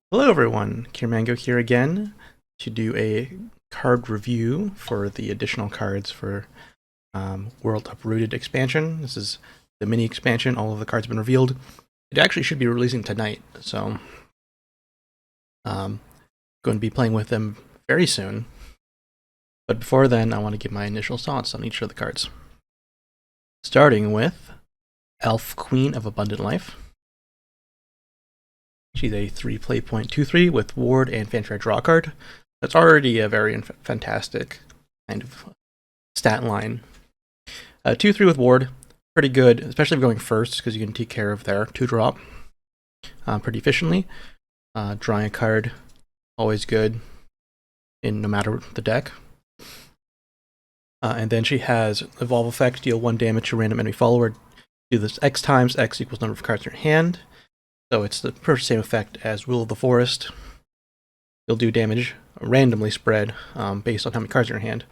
Hello everyone, Kirmango here again to do a card review for the additional cards for World Uprooted expansion. This is the mini expansion, all of the cards have been revealed. It actually should be releasing tonight, so going to be playing with them very soon. But before then, I want to give my initial thoughts on each of the cards. Starting with Elf Queen of Abundant Life. She's a 3 point 2/3 with Ward and Fanfare draw card. That's already a very fantastic kind of stat line. 2/3 with Ward, pretty good, especially if going first, because you can take care of their 2-drop pretty efficiently. Drawing a card, always good, in no matter the deck. And then she has Evolve Effect, deal 1 damage to random enemy follower. Do this X times, X equals number of cards in your hand. So it's the same effect as Will of the Forest. You'll do damage randomly spread based on how many cards are in your hand.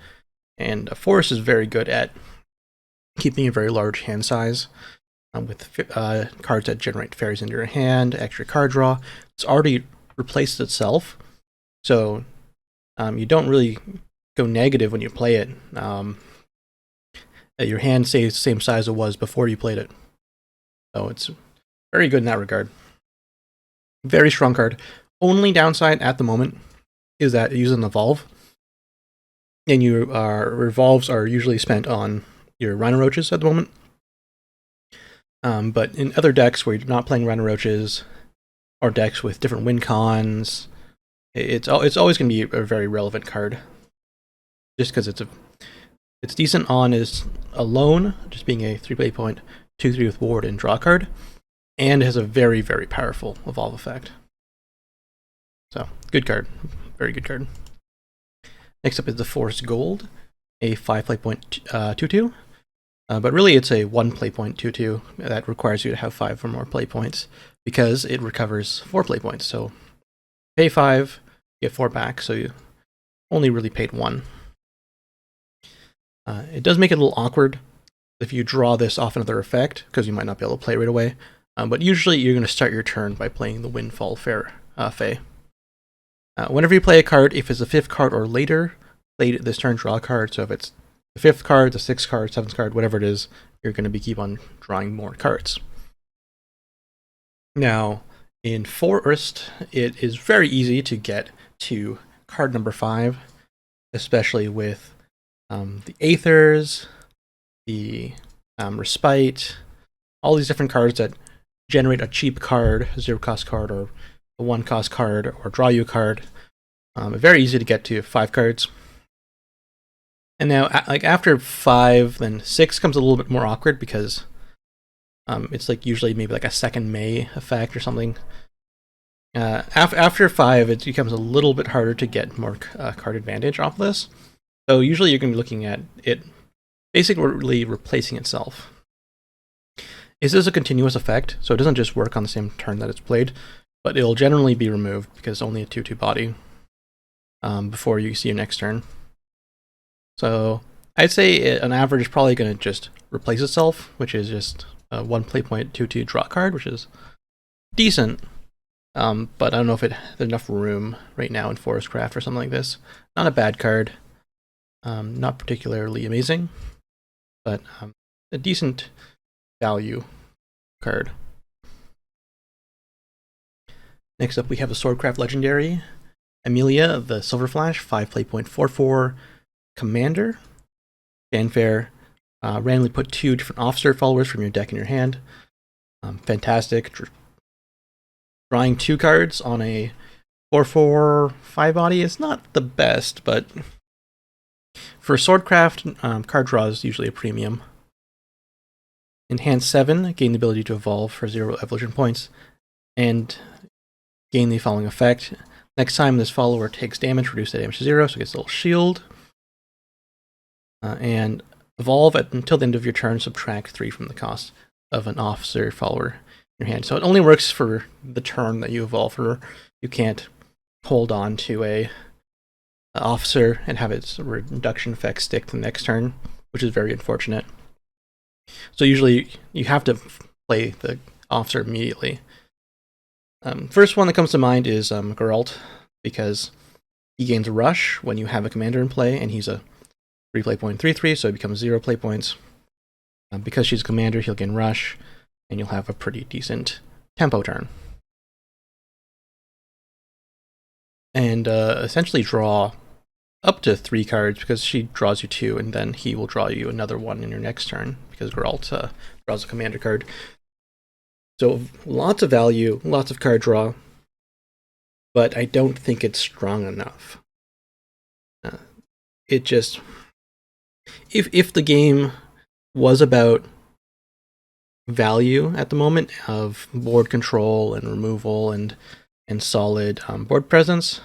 And a Forest is very good at keeping a very large hand size with cards that generate fairies into your hand, extra card draw. It's already replaced itself, so you don't really go negative when you play it. Your hand stays the same size it was before you played it. So it's very good in that regard. Very strong card. Only downside at the moment is that it uses an evolve. And your revolves are usually spent on your Rhino Roaches at the moment. But in other decks where you're not playing Rhino Roaches, or decks with different win cons, it's always going to be a very relevant card. Just because it's decent on is alone, just being a 3 point 2/3 with Ward and draw card. And it has a very, very powerful Evolve effect. So, good card. Very good card. Next up is the Forest Gold, a 5 point 2/2. But really it's a 1 play point 2/2 that requires you to have 5 or more play points because it recovers 4 play points. So, pay 5, get 4 back, so you only really paid 1. It does make it a little awkward if you draw this off another effect, because you might not be able to play right away. But usually you're going to start your turn by playing the Windfall Fae. Whenever you play a card, if it's the 5th card or later, play this turn, draw a card. So if it's the 5th card, the 6th card, 7th card, whatever it is, you're going to keep on drawing more cards. Now, in Forest, it is very easy to get to card number 5, especially with the Aethers, the Respite, all these different cards that generate a cheap card, a 0-cost card, or a 1-cost card, or draw you a card. Very easy to get to 5 cards. And now, like after 5, then 6 comes a little bit more awkward because it's like usually maybe like a second May effect or something. After 5, it becomes a little bit harder to get more card advantage off this. So usually you're going to be looking at it basically replacing itself. Is this a continuous effect? So it doesn't just work on the same turn that it's played, but it'll generally be removed because it's only a 2/2 body before you see your next turn. So I'd say an average is probably going to just replace itself, which is just a 1 play point 2/2 draw card, which is decent. But I don't know if there's enough room right now in Swordcraft for something like this. Not a bad card. Not particularly amazing, but a decent value card. Next up, we have the Swordcraft Legendary, Amelia, the Silver Flash, 5 play point 4/4 Commander. Fanfare, randomly put 2 different officer followers from your deck in your hand. Fantastic. Drawing 2 cards on a 4/4 5 body is not the best, but for Swordcraft, card draw is usually a premium. Enhance 7, gain the ability to evolve for 0 evolution points, and gain the following effect. Next time this follower takes damage, reduce that damage to 0, so it gets a little shield. And evolve until the end of your turn, subtract 3 from the cost of an officer follower in your hand. So it only works for the turn that you evolve for. You can't hold on to a officer and have its reduction effect stick to the next turn, which is very unfortunate. So usually you have to play the officer immediately. First one that comes to mind is Geralt, because he gains Rush when you have a commander in play, and he's a 3 play point 3/3, so he becomes 0 play points. Because she's a commander, he'll gain Rush, and you'll have a pretty decent tempo turn. And essentially draw up to 3 cards, because she draws you 2, and then he will draw you another one in your next turn, because Geralt draws a commander card. So lots of value, lots of card draw, but I don't think it's strong enough. It just... If the game was about value at the moment of board control and removal and solid board presence,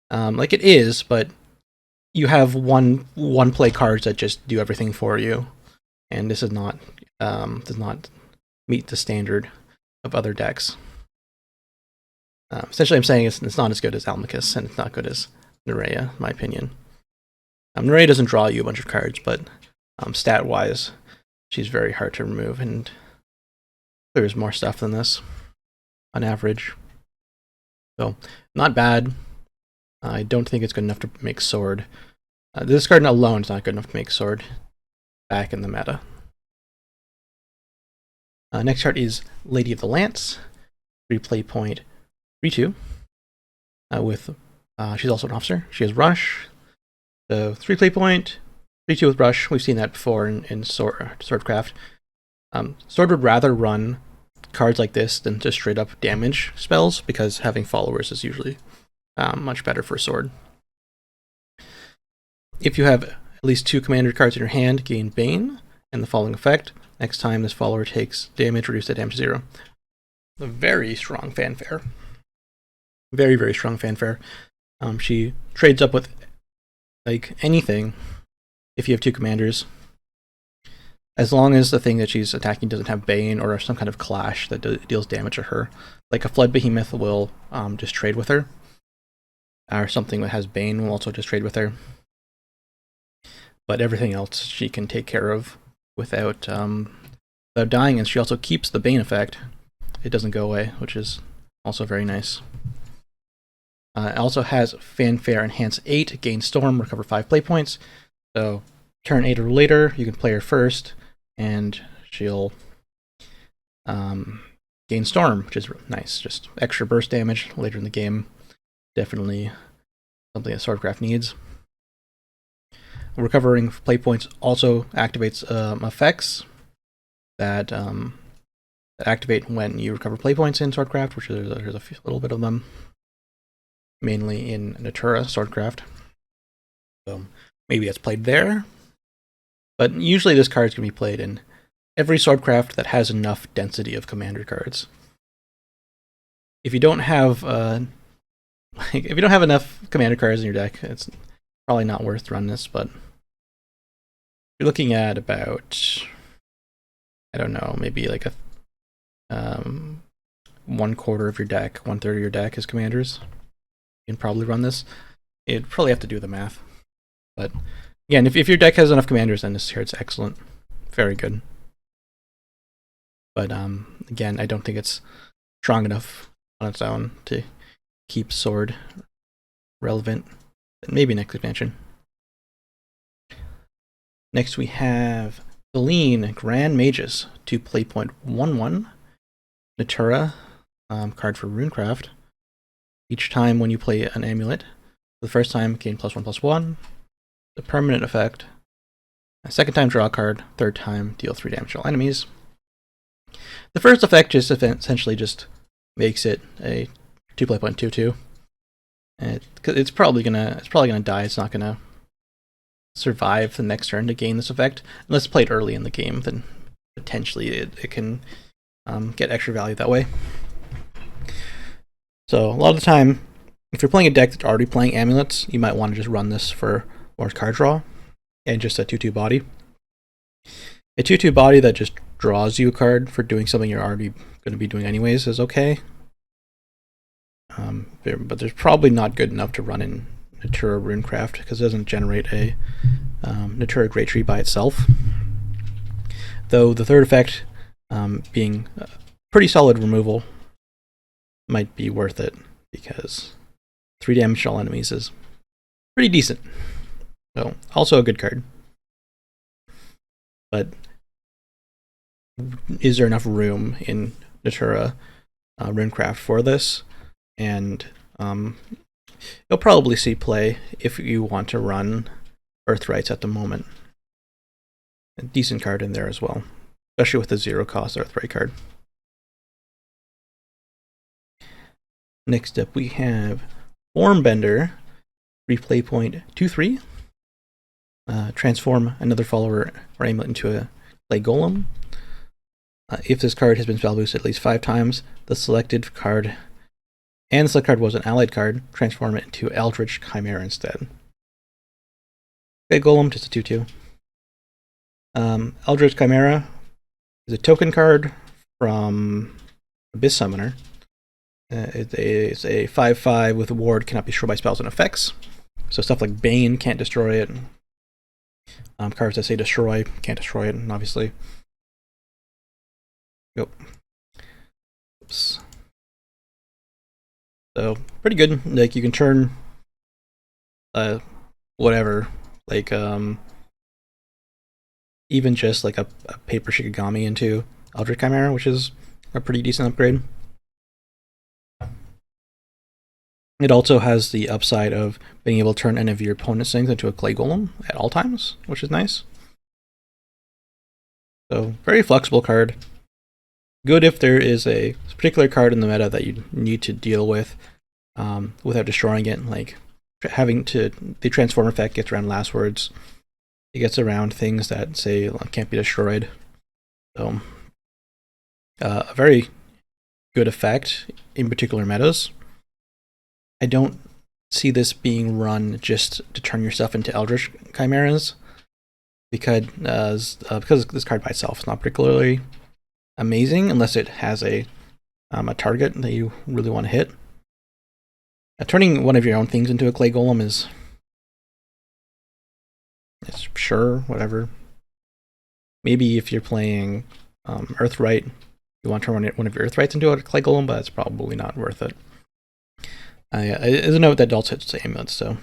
like it is, but you have one play cards that just do everything for you, and this is not does not meet the standard of other decks. Essentially, I'm saying it's not as good as Almacus, and it's not good as Nerea, in my opinion. Nerea doesn't draw you a bunch of cards, but stat-wise, she's very hard to remove, and there's more stuff than this on average. So, not bad. I don't think it's good enough to make Sword. This card alone is not good enough to make Sword back in the meta. Next card is Lady of the Lance, 3 play point 3/2. She's also an officer. She has Rush. So 3 play point 3/2 with Rush. We've seen that before in Swordcraft. Sword would rather run cards like this than just straight up damage spells, because having followers is usually much better for Sword. If you have at least 2 commander cards in your hand, gain Bane, and the following effect: next time this follower takes damage, reduce that damage to 0. A very strong fanfare. Very, very strong fanfare. She trades up with like anything if you have 2 commanders, as long as the thing that she's attacking doesn't have Bane or some kind of clash that deals damage to her. Like a Flood Behemoth will just trade with her, or something that has Bane will also just trade with her. But everything else she can take care of without dying, and she also keeps the Bane effect. It doesn't go away, which is also very nice. It also has Fanfare Enhance 8, gain Storm, recover 5 play points. So turn 8 or later, you can play her first, and she'll gain Storm, which is nice. Just extra burst damage later in the game. Definitely something that Swordcraft needs. Recovering play points also activates effects that activate when you recover play points in Swordcraft, which there's a little bit of them, mainly in Natura Swordcraft. So maybe it's played there, but usually this card can be played in every Swordcraft that has enough density of commander cards. If you don't have if you don't have enough commander cards in your deck, it's probably not worth running this. But you're looking at about, I don't know, maybe like a 1/4 of your deck, 1/3 of your deck is commanders. You can probably run this. You'd probably have to do the math. But again, if your deck has enough commanders, then this card's excellent. Very good. But again, I don't think it's strong enough on its own to keep Sword relevant. Maybe next expansion. Next we have the Lien, Grand Magus, 2 play point 1/1. Natura, card for Runecraft. Each time when you play an amulet, the first time gain +1/+1. The permanent effect. A second time draw a card. Third time deal 3 damage to all enemies. The first effect just essentially just makes it a 2 play point 2/2. It's probably gonna die. It's not gonna survive the next turn to gain this effect unless played early in the game. Then potentially it can get extra value that way. So a lot of the time, if you're playing a deck that's already playing amulets, you might want to just run this for more card draw and just a 2/2 body. A 2/2 body that just draws you a card for doing something you're already going to be doing anyways is okay. But there's probably not good enough to run in Natura Runecraft because it doesn't generate a Natura Great Tree by itself. Though the third effect being pretty solid removal, might be worth it, because 3 damage to all enemies is pretty decent. So, also a good card. But is there enough room in Natura Runecraft for this? And you'll probably see play if you want to run Earthrights at the moment. A decent card in there as well, especially with the 0-cost Earthright card. Next up we have Formbender, replay point 2/3. Transform another follower or amulet into a clay golem. If this card has been spell boosted at least 5 times, the selected card was an allied card, transform it into Eldritch Chimera instead. Clay golem, just a 2/2. Eldritch Chimera is a token card from Abyss Summoner. It's a 5/5 with a ward, cannot be destroyed by spells and effects. So stuff like Bane can't destroy it. Cards that say destroy can't destroy it, obviously. Yep. Oops. So pretty good. Like you can turn whatever, like even just like a paper Shikigami into Eldritch Chimera, which is a pretty decent upgrade. It also has the upside of being able to turn any of your opponent's things into a clay golem at all times, which is nice. So very flexible card. Good if there is a particular card in the meta that you need to deal with without destroying it, like having to, the transform effect gets around last words. It gets around things that say can't be destroyed. So a very good effect in particular metas. I don't see this being run just to turn yourself into Eldritch Chimeras, because this card by itself is not particularly amazing unless it has a target that you really want to hit. Turning one of your own things into a clay golem is sure, whatever. Maybe if you're playing Earthright, you want to turn one of your Earthrights into a clay golem, but it's probably not worth it. As a note, that also hits the amulets, so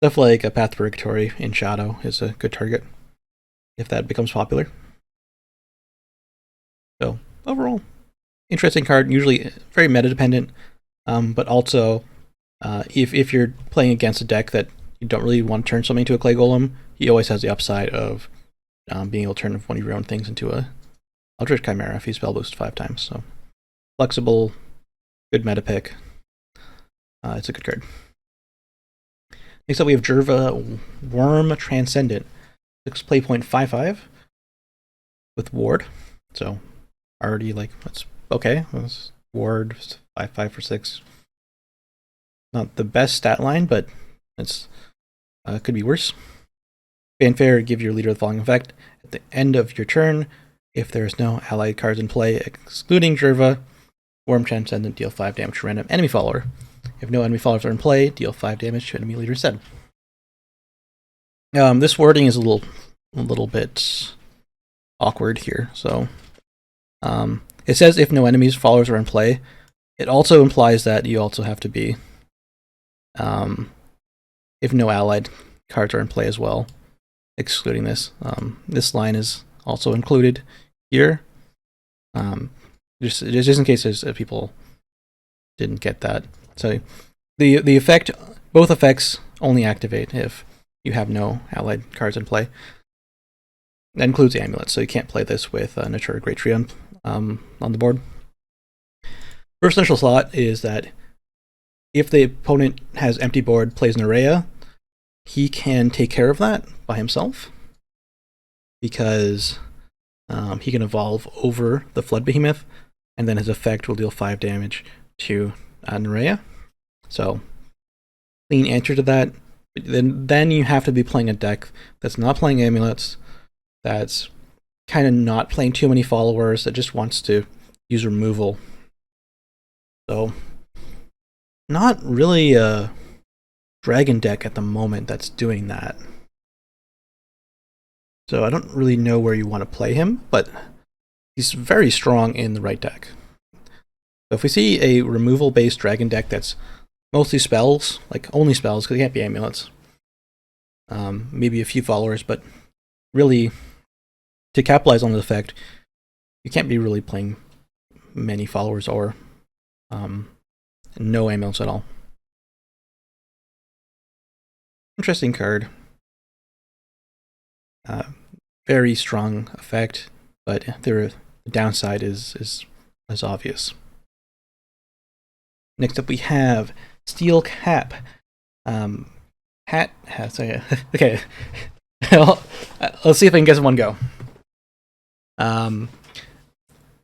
stuff like a Path to Purgatory in Shadow is a good target if that becomes popular. So overall, interesting card. Usually very meta dependent, but also if you're playing against a deck that you don't really want to turn something into a clay golem, he always has the upside of being able to turn one of your own things into a Eldritch Chimera if you spell boost 5 times. So flexible, good meta pick. It's a good card. Next up we have Jerva Worm Transcendent, 6 play point 5/5 with ward. So already that's okay. That's ward 5/5 for 6. Not the best stat line, but it's could be worse. Fanfare, give your leader the following effect. At the end of your turn, if there is no allied cards in play, excluding Jerva, Worm Transcendent, deal 5 damage to random enemy follower. If no enemy followers are in play, deal 5 damage to enemy leader instead. This wording is a little bit awkward here. So it says if no enemies followers are in play. It also implies that you also have to be if no allied cards are in play as well, excluding this. This line is also included here. Just in case there's people didn't get that. So the effect, both effects only activate if you have no allied cards in play. That includes the amulet, so you can't play this with Natura Great Tree on the board. First initial slot is that if the opponent has empty board, plays Nerea, he can take care of that by himself, because he can evolve over the Flood Behemoth, and then his effect will deal 5 damage to Nerea. So, clean answer to that. Then you have to be playing a deck that's not playing amulets, that's kind of not playing too many followers, that just wants to use removal. So, not really a dragon deck at the moment that's doing that. So I don't really know where you want to play him, but he's very strong in the right deck. So if we see a removal-based dragon deck that's mostly spells, like only spells, because it can't be amulets, maybe a few followers, but really, to capitalize on the effect, you can't be really playing many followers or no amulets at all. Interesting card. Very strong effect, but the downside is obvious. Next up we have Steelcap. Okay. Let's see if I can guess in one go.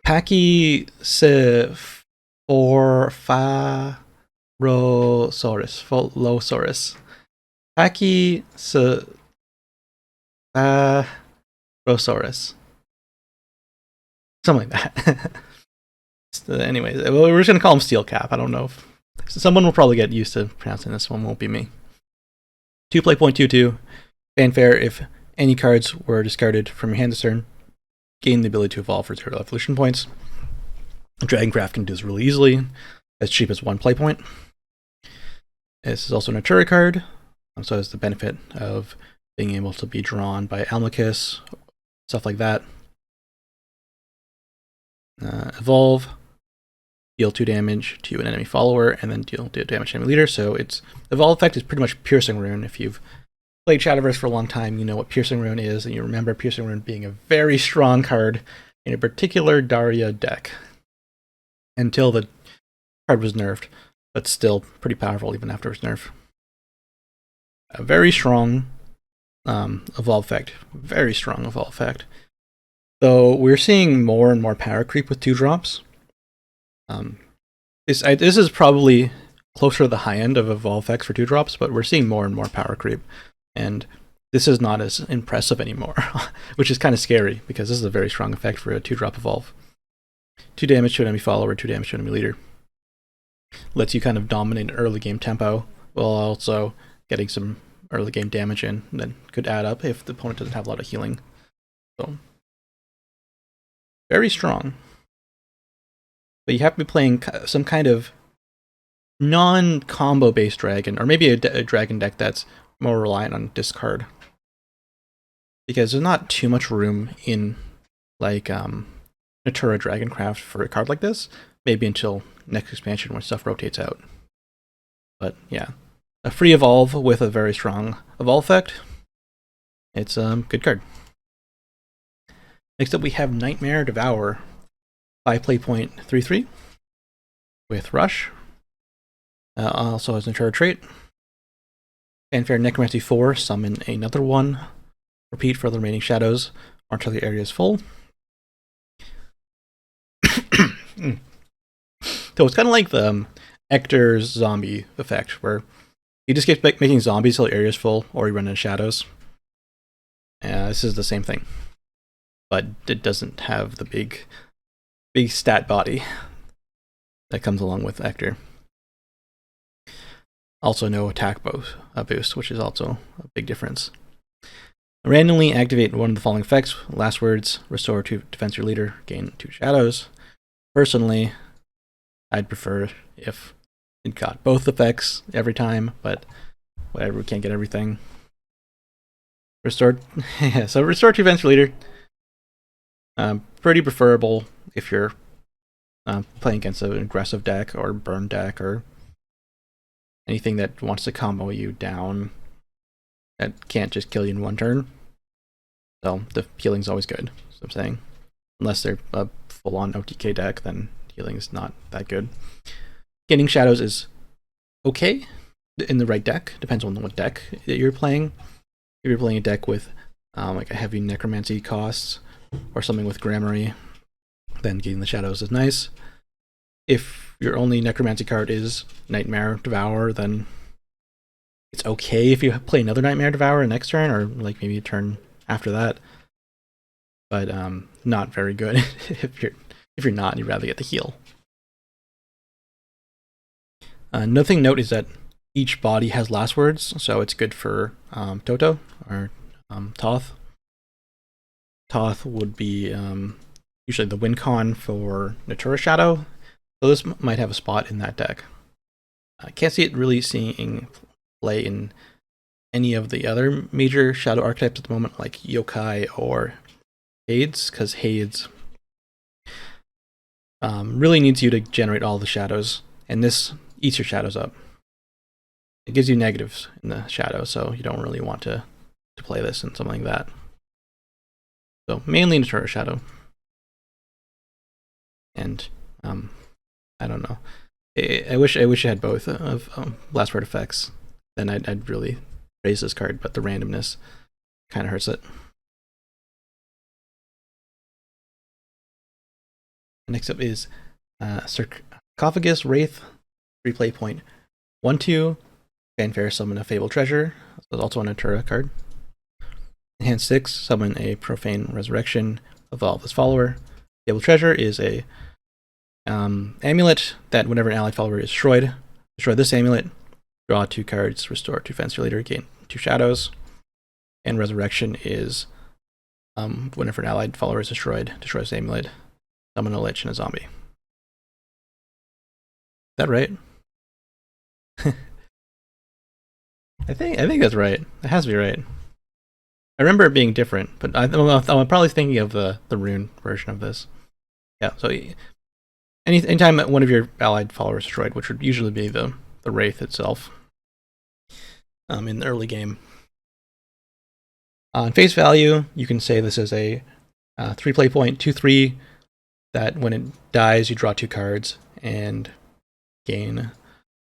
Pachycephalosaurus. Pachycephalosaurus. Something like that. Anyways, we're just going to call him Steelcap. I don't know if... Someone will probably get used to pronouncing this one, won't be me. 2 play 0.22. Fanfare, if any cards were discarded from your hand this turn, gain the ability to evolve for 0 evolution points. Dragoncraft can do this really easily, as cheap as 1 play point. This is also a Natura card, so it has the benefit of being able to be drawn by Almacus, stuff like that. Evolve, deal 2 damage to an enemy follower, and then deal damage to enemy leader. So its evolve effect is pretty much Piercing Rune. If you've played Shadowverse for a long time, you know what Piercing Rune is, and you remember Piercing Rune being a very strong card in a particular Daria deck. Until the card was nerfed, but still pretty powerful even after its nerf. A very strong evolve effect. Very strong evolve effect. Though we're seeing more and more power creep with 2-drops. This is probably closer to the high end of evolve effects for 2-drops, but we're seeing more and more power creep. And this is not as impressive anymore, which is kind of scary, because this is a very strong effect for a 2-drop evolve. 2 damage to an enemy follower, 2 damage to an enemy leader. Lets you kind of dominate an early game tempo, while also getting some early game damage in that could add up if the opponent doesn't have a lot of healing. So, very strong. But you have to be playing some kind of non-combo based dragon, or maybe a dragon deck that's more reliant on discard. Because there's not too much room in, like, Natura Dragoncraft for a card like this. Maybe until next expansion when stuff rotates out. But yeah, a free evolve with a very strong evolve effect. It's a good card. Next up we have Nightmare Devourer. 5 play point 3/3 with Rush. Also has Natura trait. Fanfare Necromancy 4, summon another one. Repeat for the remaining shadows until the area is full. So it's kind of like the Ector's zombie effect, where you just keep making zombies till the area is full, or you run into shadows. This is the same thing, but it doesn't have the big stat body that comes along with Ector. Also no attack boost, which is also a big difference. Randomly activate one of the following effects. Last words, restore 2 defense your leader, gain 2 shadows. Personally, I'd prefer if it got both effects every time, but whatever, we can't get everything. Restore, so restore 2 defense your leader. Pretty preferable if you're playing against an aggressive deck or burn deck or anything that wants to combo you down that can't just kill you in 1 turn. So the healing's always good, that's what I'm saying. Unless they're a full-on OTK deck, then healing's not that good. Gaining shadows is okay in the right deck. Depends on what deck that you're playing. If you're playing a deck with like a heavy necromancy costs or something with Gramarye, then getting the shadows is nice. If your only necromancy card is Nightmare Devourer, then it's okay if you play another Nightmare Devourer next turn, or like maybe a turn after that. But not very good if you're not and you'd rather get the heal. Another thing to note is that each body has last words, so it's good for Toto or Toth. Toth would be usually the win con for Natura Shadow, So this might have a spot in that deck. I can't see it really seeing play in any of the other major shadow archetypes at the moment, like Yokai or Hades, because Hades really needs you to generate all the shadows, and this eats your shadows up. It gives you negatives in the shadow, so you don't really want to play this and something like that. So mainly Natura Shadow. And I don't know. I wish I had both of Last Word effects. Then I'd really raise this card, but the randomness kind of hurts it. Next up is Sarcophagus Wraith, replay point 1/2. Fanfare, summon a Fabled Treasure. So also a Natura card. Hand 6, summon a Profane Resurrection, evolve this follower. Fabled Treasure is a amulet that whenever an allied follower is destroyed, destroy this amulet, draw 2 cards, restore 2 defense to your leader, gain 2 shadows. And Resurrection is whenever an allied follower is destroyed, destroy this amulet, summon a Lich and a zombie. Is that right? I think that's right. It has to be right. I remember it being different, but I'm probably thinking of the rune version of this. Yeah, so anytime one of your allied followers is destroyed, which would usually be the Wraith itself, in the early game. On face value, you can say this is a 3 play point, 2/3, that when it dies, you draw 2 cards and gain a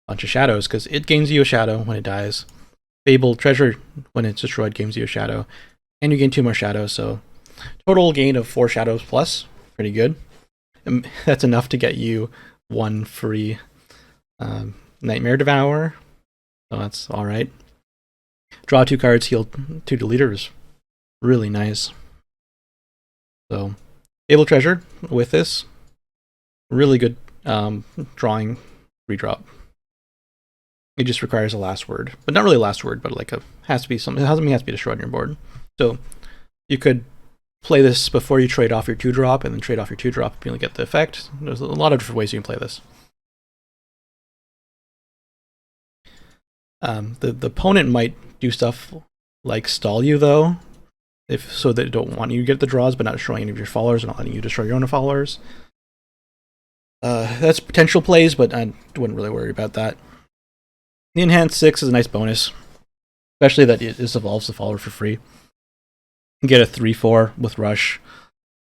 bunch of shadows, because it gains you a shadow when it dies. Fabled Treasure, when it's destroyed, gains you a shadow, and you gain 2 more shadows, so total gain of 4 shadows plus, pretty good. And that's enough to get you 1 free Nightmare Devourer, so that's alright. Draw 2 cards, heal 2 to leaders, really nice. So, Fabled Treasure with this, really good drawing redrop. It just requires a last word, but not really a last word, but like has to be something has to be destroyed on your board. So you could play this before you trade off your 2-drop, and then trade off your 2-drop if you only get the effect. There's a lot of different ways you can play this. The opponent might do stuff like stall you though, so they don't want you to get the draws, but not destroying any of your followers and not letting you destroy your own followers. That's potential plays, but I wouldn't really worry about that. The Enhanced 6 is a nice bonus, especially that it evolves the follower for free. You get a 3/4 with Rush,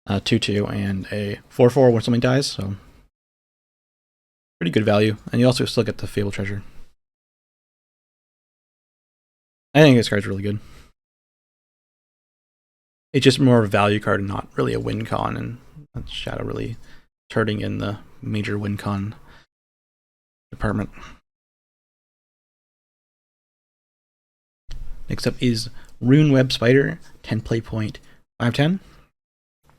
2/2, and a 4/4 when something dies, so pretty good value. And you also still get the Fabled Treasure. I think this card's really good. It's just more of a value card and not really a win con, and Shadow really turning in the major win con department. Next up is Rune Web Spider, 10 play point, 5/10.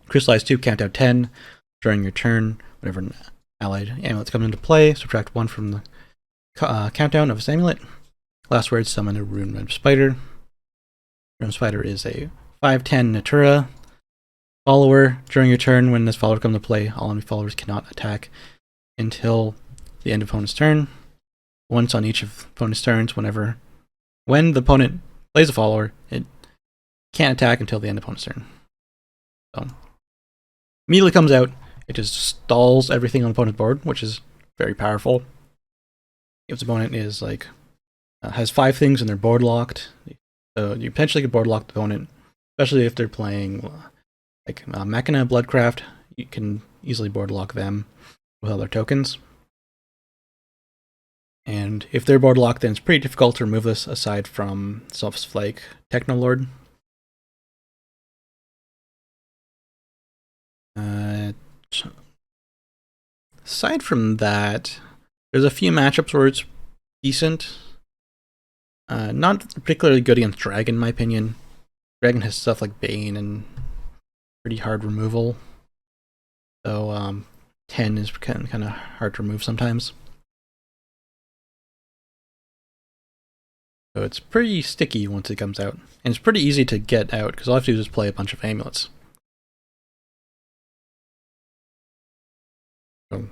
Crystallize 2, count out 10 during your turn. Whenever an allied amulet comes into play, subtract 1 from the countdown of this amulet. Last word, summon a Rune Web Spider. Rune Spider is a 5/10 Natura follower. During your turn, when this follower comes into play, all enemy followers cannot attack until the end of opponent's turn. Once on each of opponent's turns, when the opponent plays a follower, it can't attack until the end of opponent's turn. So immediately comes out, it just stalls everything on the opponent's board, which is very powerful. If the opponent is has 5 things and they're board locked, so you potentially could board lock the opponent, especially if they're playing Machina, Bloodcraft. You can easily board lock them with other tokens. And if they're board locked, then it's pretty difficult to remove this aside from stuff like Technolord. Aside from that, there's a few matchups where it's decent. Not particularly good against Dragon, in my opinion. Dragon has stuff like Bane and pretty hard removal. So 10 is kind of hard to remove sometimes. So it's pretty sticky once it comes out. And it's pretty easy to get out, because all I have to do is play a bunch of amulets. So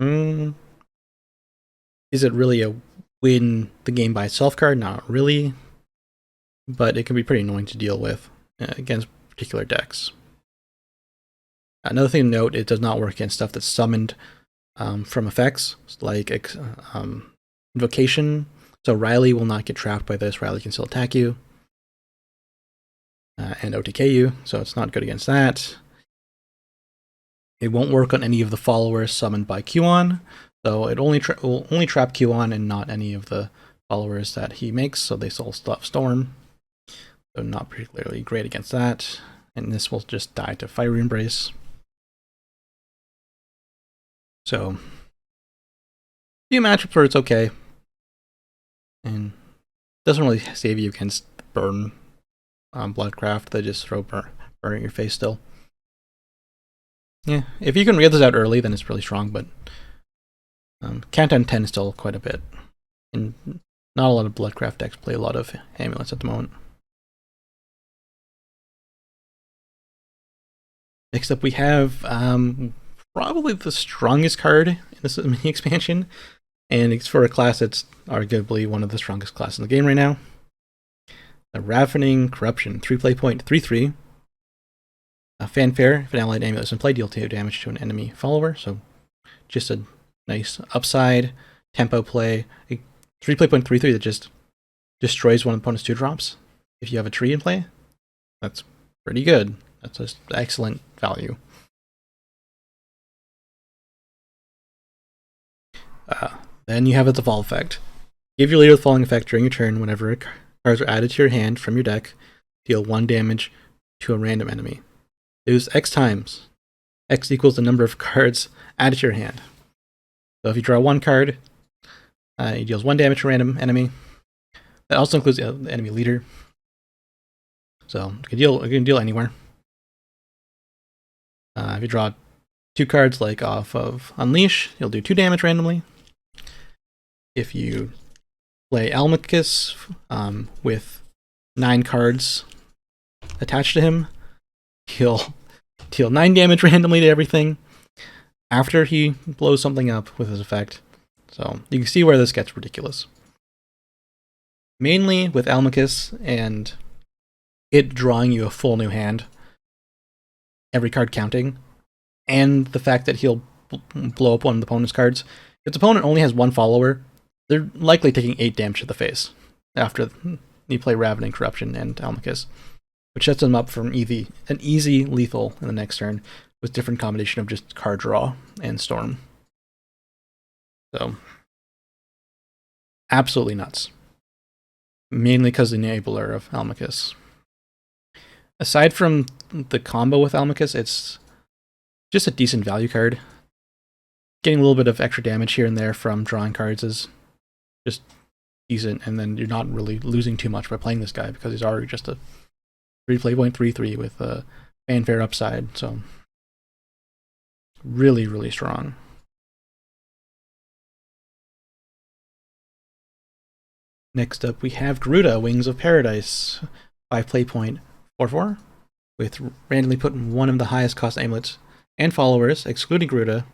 Mm, is it really a win the game by itself card? Not really, but it can be pretty annoying to deal with against particular decks. Another thing to note, it does not work against stuff that's summoned from effects, like Invocation. So Riley will not get trapped by this. Riley can still attack you and OTK you, so it's not good against that. It won't work on any of the followers summoned by Q-On, so it will only trap Q-On and not any of the followers that he makes, so they still have Storm. So not particularly great against that. And this will just die to Fiery Embrace. So, few matchups where it's okay. And doesn't really save you against Burn Bloodcraft. They just throw burn in your face still. Yeah, if you can get this out early, then it's really strong, but Countdown 10 is still quite a bit. And not a lot of Bloodcraft decks play a lot of amulets at the moment. Next up we have probably the strongest card in this mini expansion, and it's for a class that's arguably one of the strongest classes in the game right now. The Ravening Corruption, 3-play point, 3/3. Fanfare, if an allied amulet is in play, deal 2 damage to an enemy follower, so just a nice upside tempo play. A 3-play point, 3/3 that just destroys one opponent's 2-drops. If you have a tree in play, that's pretty good. That's just excellent value. Then you have its evolve effect. Give your leader the following effect during your turn. Whenever cards are added to your hand from your deck, deal 1 damage to a random enemy. Use X times. X equals the number of cards added to your hand. So if you draw 1 card, it deals 1 damage to a random enemy. That also includes the enemy leader. So you can deal anywhere. If you draw 2 cards, like off of Unleash, you'll do 2 damage randomly. If you play Almacus with 9 cards attached to him, he'll deal 9 damage randomly to everything after he blows something up with his effect. So you can see where this gets ridiculous. Mainly with Almacus and it drawing you a full new hand, every card counting, and the fact that he'll blow up one of the opponent's cards. If the opponent only has 1 follower, they're likely taking 8 damage to the face after you play Ravening Corruption and Almacus, which sets them up for an easy lethal in the next turn with different combination of just card draw and Storm. So, absolutely nuts. Mainly because the enabler of Almacus. Aside from the combo with Almacus, it's just a decent value card. Getting a little bit of extra damage here and there from drawing cards is just decent, and then you're not really losing too much by playing this guy because he's already just a 3-play point 3/3 with a fanfare upside, so really, really strong. Next up we have Garuda, Wings of Paradise, 5-play point 4/4, with randomly putting one of the highest cost amulets and followers, excluding Garuda,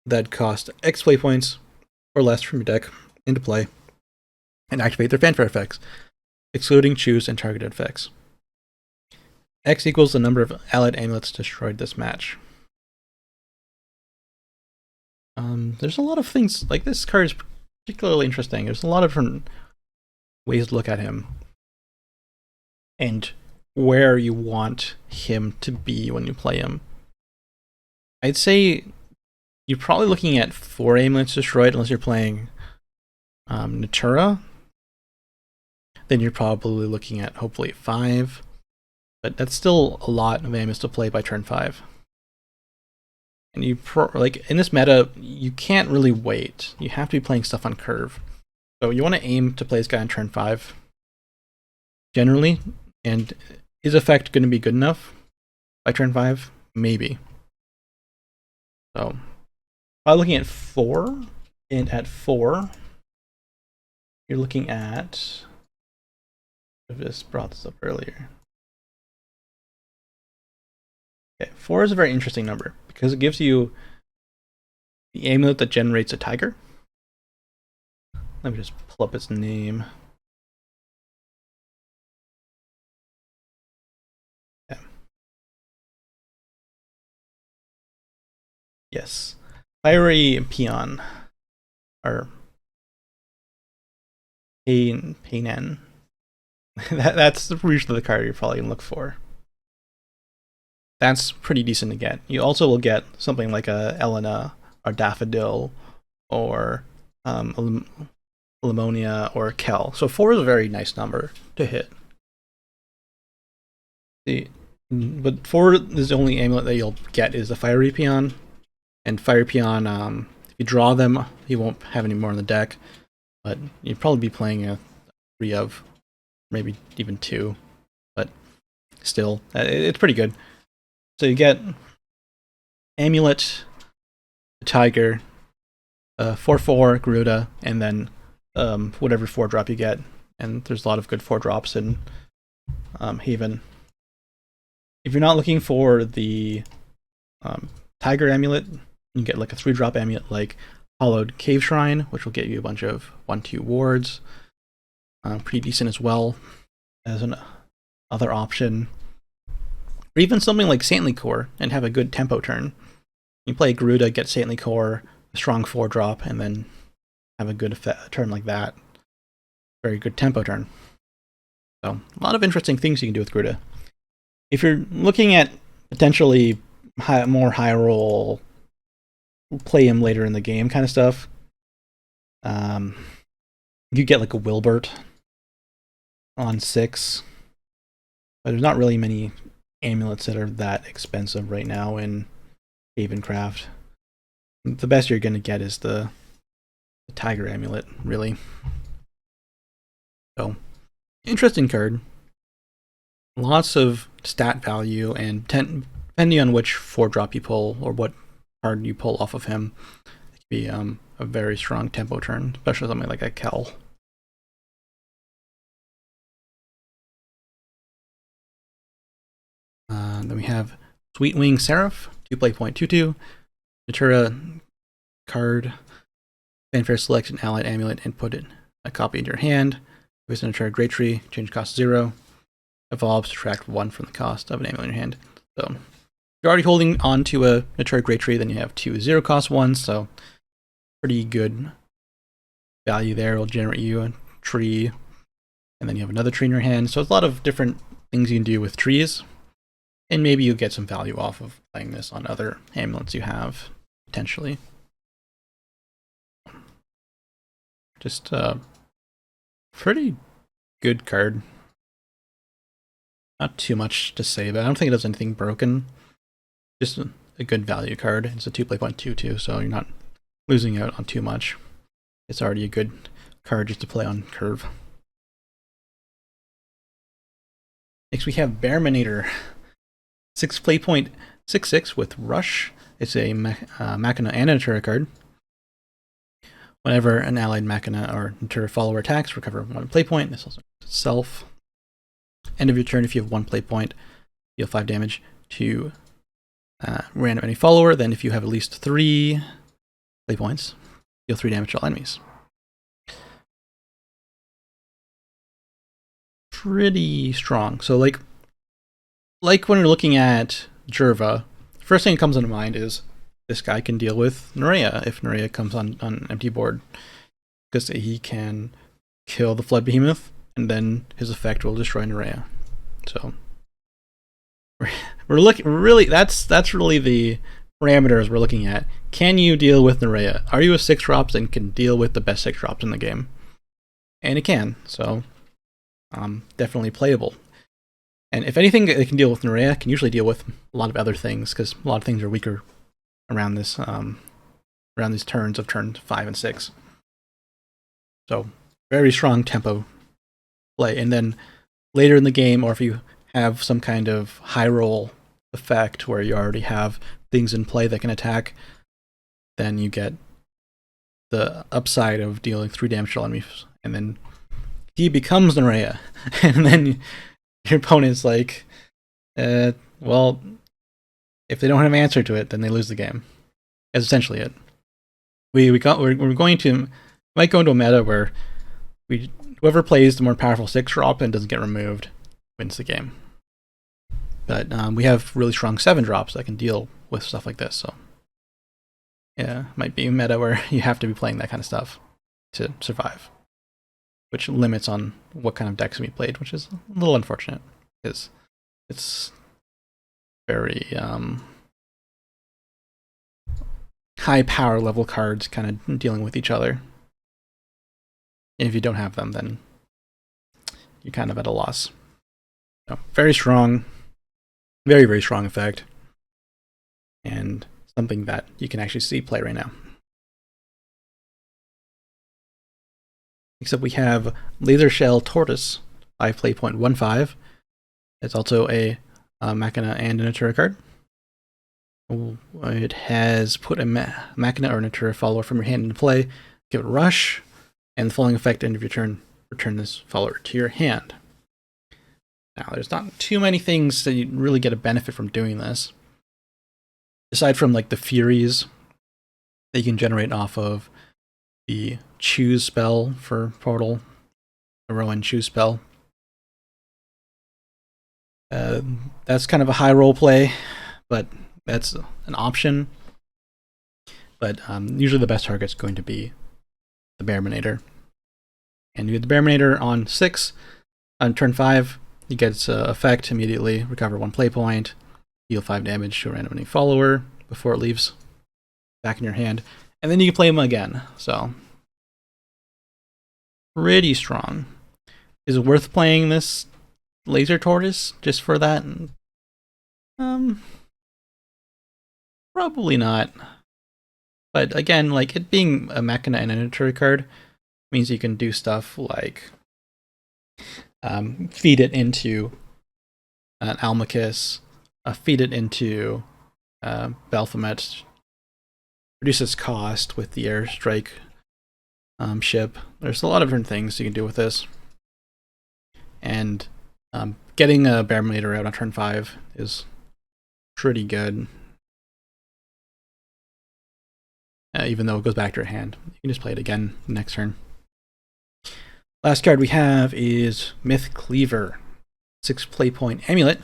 that cost X play points or less from your deck into play, and activate their fanfare effects, excluding choose and targeted effects. X equals the number of allied amulets destroyed this match. There's a lot of things, like this card is particularly interesting. There's a lot of different ways to look at him and where you want him to be when you play him. I'd say you're probably looking at 4 amulets destroyed unless you're playing Natura. Then you're probably looking at hopefully 5. But that's still a lot of amulets to play by turn 5. And you like in this meta, you can't really wait. You have to be playing stuff on curve. So you want to aim to play this guy on turn 5 generally. And is effect going to be good enough by turn 5? Maybe. So by looking at 4, and at 4, you're looking at, I just brought this up earlier. Okay, 4 is a very interesting number because it gives you the amulet that generates a tiger. Let me just pull up its name. Yeah. Yes. Fiery Peon. Or Paynen. That's usually the card you're probably going to look for. That's pretty decent to get. You also will get something like a Elena or Daffodil or Limonia or Kel. So 4 is a very nice number to hit. But 4 is the only amulet that you'll get is the Fiery Peon. And Fire Peon, if you draw them, you won't have any more in the deck. But you'd probably be playing a 3 of, maybe even 2. But still, it's pretty good. So you get Amulet, Tiger, 4/4 Garuda, and then whatever 4-drop you get. And there's a lot of good 4-drops in Haven. If you're not looking for the Tiger Amulet, you get like a 3-drop amulet like Hollowed Cave Shrine, which will get you a bunch of 1/2 wards. Pretty decent as well as an other option. Or even something like Saintly Core and have a good tempo turn. You play Garuda, get Saintly Core, a strong 4-drop, and then have a good turn like that. Very good tempo turn. So, a lot of interesting things you can do with Garuda. If you're looking at potentially more high roll, play him later in the game kind of stuff, you get like a Wilbert on 6. But there's not really many amulets that are that expensive right now in Havencraft. The best you're going to get is the Tiger Amulet, really. So, interesting card. Lots of stat value, and depending on which 4-drop you pull or what card you pull off of him, it could be a very strong tempo turn, especially something like a Kel. Then we have Sweetwinged Seraph, 2-play point 2/2. Natura card. Fanfare, select an allied amulet and put a copy into your hand. If it's a Natura Great Tree, change cost 0. Evolves, subtract 1 from the cost of an amulet in your hand. So if you're already holding on to a Natura Great Tree, then you have 2 0-cost ones, so pretty good value there. It'll generate you a tree, and then you have another tree in your hand. So it's a lot of different things you can do with trees. And maybe you'll get some value off of playing this on other amulets you have, potentially. Just a pretty good card. Not too much to say, but I don't think it does anything broken. Just a good value card. It's a 2-play point 2/2, so you're not losing out on too much. It's already a good card just to play on curve. Next we have Manator. 6-play point 6/6 with Rush. It's a Machina and a Natura card. Whenever an allied Machina or Natura follower attacks, recover 1 play point. This also itself. End of your turn, if you have 1 play point, deal 5 damage to random enemy follower. Then if you have at least 3 play points, deal 3 damage to all enemies. Pretty strong. So like when you're looking at Jerva, the first thing that comes into mind is this guy can deal with Nerea if Nerea comes on an empty board, because he can kill the Flood Behemoth, and then his effect will destroy Nerea. So we're looking really that's really the parameters we're looking at. Can you deal with Nerea? Are you a 6-drops and can deal with the best 6-drops in the game? And it can, so definitely playable. And if anything that can deal with Nerea, can usually deal with a lot of other things, because a lot of things are weaker around this around these turns of turn 5 and 6. So very strong tempo play. And then later in the game, or if you have some kind of high roll effect where you already have things in play that can attack, then you get the upside of dealing 3 damage to enemies, and then he becomes Nerea, and then your opponent's like, well, if they don't have an answer to it, then they lose the game. That's essentially it. we're going to might go into a meta where whoever plays the more powerful 6-drop and doesn't get removed wins the game. But we have really strong 7-drops that can deal with stuff like this. So yeah, might be a meta where you have to be playing that kind of stuff to survive, which limits on what kind of decks can be played, which is a little unfortunate because it's very high power level cards kind of dealing with each other. And if you don't have them, then you're kind of at a loss. So, very strong, very, very strong effect, and something that you can actually see play right now. Except we have Laser Shell Tortoise, 5 play.15. It's also a Machina and a Natura card. It has put a Machina or Natura follower from your hand into play, give it Rush, and the following effect, end of your turn, return this follower to your hand. Now, there's not too many things that you really get a benefit from doing this, aside from like the Furies that you can generate off of the Choose spell for Portal, the Rowan Choose spell. That's kind of a high role play, but that's an option. But usually the best target's going to be the Bear Manator. And you get the Bear Manator on 6. On turn 5, you get its effect immediately. Recover 1 play point. Deal 5 damage to a random enemy follower before it leaves back in your hand. And then you can play him again. So, pretty strong. Is it worth playing this Laser Tortoise just for that? Probably not. But again, like it being a Machina and a Natura card means you can do stuff like feed it into an Almachus, feed it into Baphomet, reduce its cost with the airstrike ship. There's a lot of different things you can do with this. And getting a Bear Manator out on turn 5 is pretty good. Even though it goes back to your hand. You can just play it again next turn. Last card we have is Myth Cleaver. 6 play point amulet.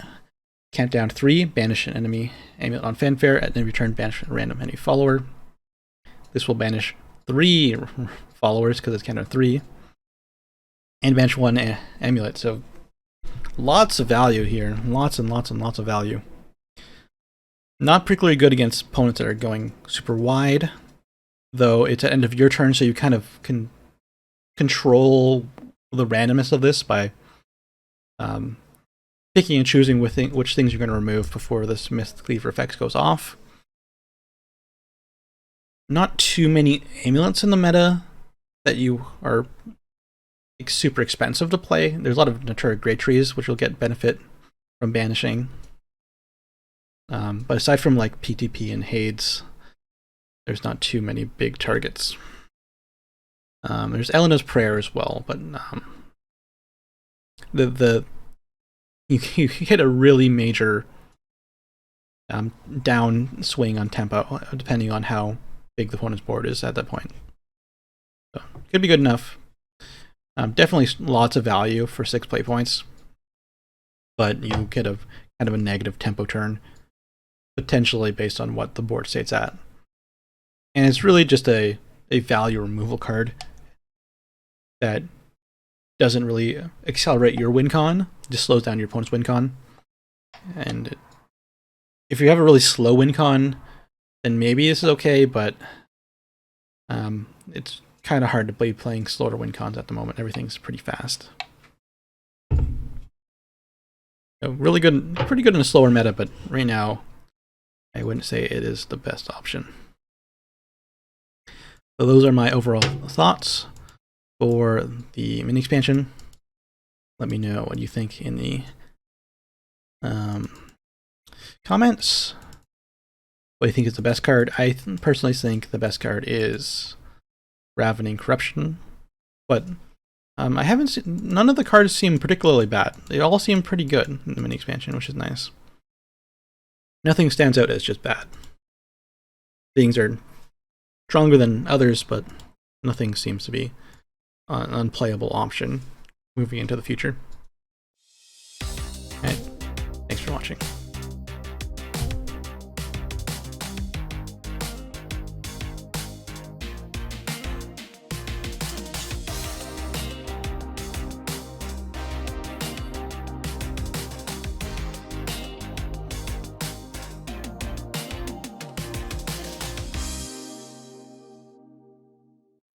Count down 3, banish an enemy amulet on fanfare. At the end of your turn, banish a random enemy follower. This will banish 3 followers because it's counted 3. And banish 1 amulet. So lots of value here. Lots and lots and lots of value. Not particularly good against opponents that are going super wide, though it's at the end of your turn, so you kind of can control the randomness of this by picking and choosing which things you're going to remove before this Myth Cleaver effect goes off. Not too many amulets in the meta that you are like, super expensive to play. There's a lot of Natura Great Trees, which will get benefit from banishing. But aside from like PTP and Hades, there's not too many big targets. There's Elena's Prayer as well, but you hit a really major down swing on tempo, depending on how big the opponent's board is at that point. So could be good enough. Definitely lots of value for 6 play points, but you get a kind of a negative tempo turn, potentially based on what the board state's at. And it's really just a value removal card that doesn't really accelerate your win con, just slows down your opponent's win con. And if you have a really slow win con, then maybe this is okay, but it's kind of hard to be playing slower win cons at the moment. Everything's pretty fast. So really good, pretty good in a slower meta, but right now I wouldn't say it is the best option. So those are my overall thoughts for the mini expansion. Let me know what you think in the comments. What do you think is the best card? I personally think the best card is Ravening Corruption, but I haven't seen, none of the cards seem particularly bad. They all seem pretty good in the mini expansion, which is nice. Nothing stands out as just bad. Things are stronger than others, but nothing seems to be an unplayable option moving into the future. Alright, thanks for watching.